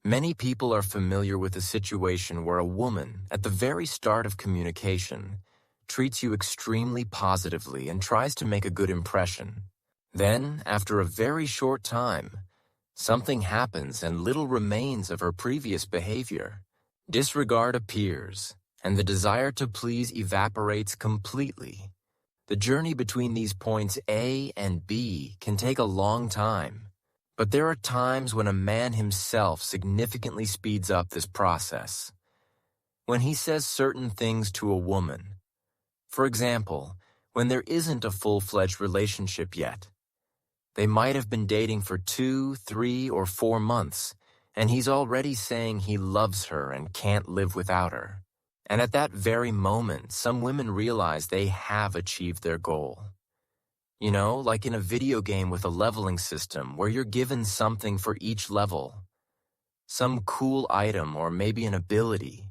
Many people are familiar with a situation where a woman, at the very start of communication, treats you extremely positively and tries to make a good impression. Then, after a very short time, something happens and little remains of her previous behavior. Disregard appears, and the desire to please evaporates completely. The journey between these points A and B can take a long time, but there are times when a man himself significantly speeds up this process. When he says certain things to a woman, for example, when there isn't a full-fledged relationship yet, they might have been dating for 2, 3, or 4 months, and he's already saying he loves her and can't live without her. And at that very moment, some women realize they have achieved their goal. You know, like in a video game with a leveling system where you're given something for each level. Some cool item or maybe an ability.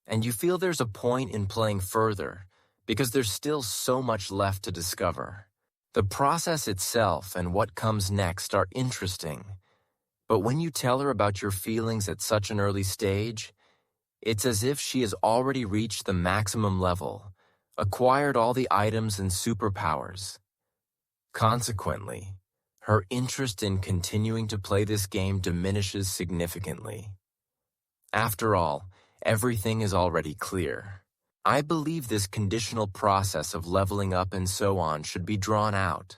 And you feel there's a point in playing further because there's still so much left to discover. The process itself and what comes next are interesting. But when you tell her about your feelings at such an early stage, it's as if she has already reached the maximum level, acquired all the items and superpowers. Consequently, her interest in continuing to play this game diminishes significantly. After all, everything is already clear. I believe this conditional process of leveling up and so on should be drawn out,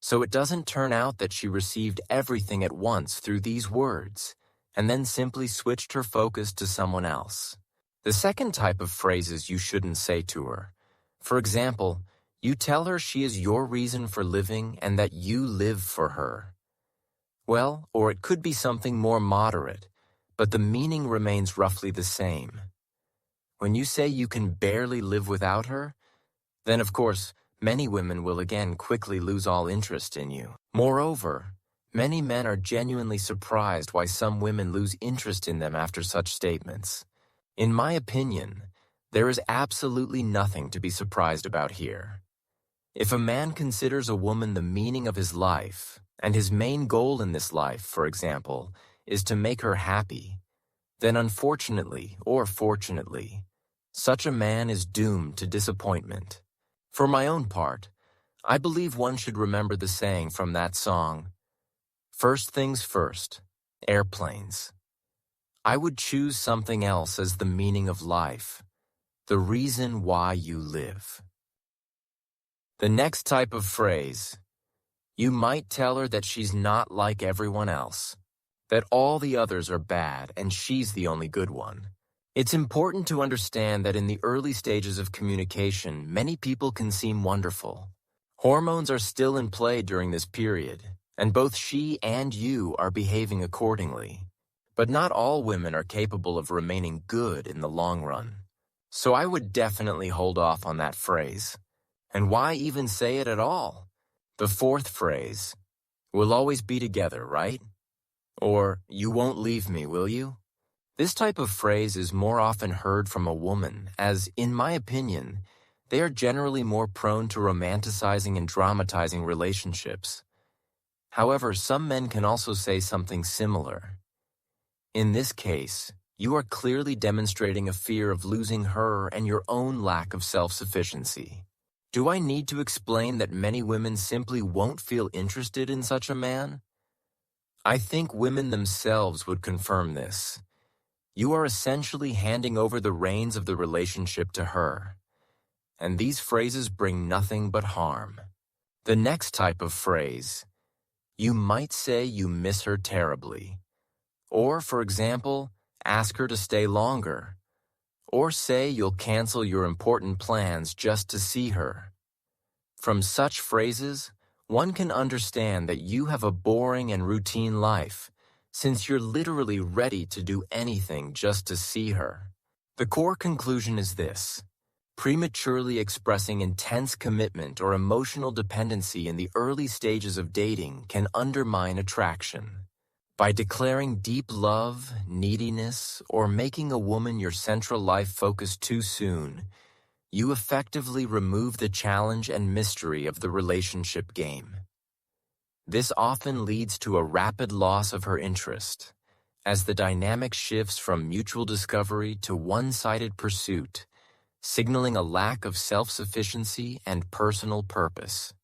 so it doesn't turn out that she received everything at once through these words, and then simply switched her focus to someone else. The second type of phrases you shouldn't say to her. For example, you tell her she is your reason for living and that you live for her. Well, or it could be something more moderate, but the meaning remains roughly the same. When you say you can barely live without her, then of course, many women will again quickly lose all interest in you. Moreover, many men are genuinely surprised why some women lose interest in them after such statements. In my opinion, there is absolutely nothing to be surprised about here. If a man considers a woman the meaning of his life, and his main goal in this life, for example, is to make her happy, then unfortunately, or fortunately, such a man is doomed to disappointment. For my own part, I believe one should remember the saying from that song, "First things first, airplanes." I would choose something else as the meaning of life, the reason why you live. The next type of phrase, you might tell her that she's not like everyone else, that all the others are bad and she's the only good one. It's important to understand that in the early stages of communication, many people can seem wonderful. Hormones are still in play during this period, and both she and you are behaving accordingly. But not all women are capable of remaining good in the long run. So I would definitely hold off on that phrase. And why even say it at all? The fourth phrase, we'll always be together, right? Or, you won't leave me, will you? This type of phrase is more often heard from a woman, as, in my opinion, they are generally more prone to romanticizing and dramatizing relationships. However, some men can also say something similar. In this case, you are clearly demonstrating a fear of losing her and your own lack of self-sufficiency. Do I need to explain that many women simply won't feel interested in such a man? I think women themselves would confirm this. You are essentially handing over the reins of the relationship to her. And these phrases bring nothing but harm. The next type of phrase, you might say you miss her terribly. Or, for example, ask her to stay longer. Or say you'll cancel your important plans just to see her. From such phrases, one can understand that you have a boring and routine life, since you're literally ready to do anything just to see her. The core conclusion is this: prematurely expressing intense commitment or emotional dependency in the early stages of dating can undermine attraction. By declaring deep love, neediness, or making a woman your central life focus too soon, you effectively remove the challenge and mystery of the relationship game. This often leads to a rapid loss of her interest, as the dynamic shifts from mutual discovery to one-sided pursuit, signaling a lack of self-sufficiency and personal purpose.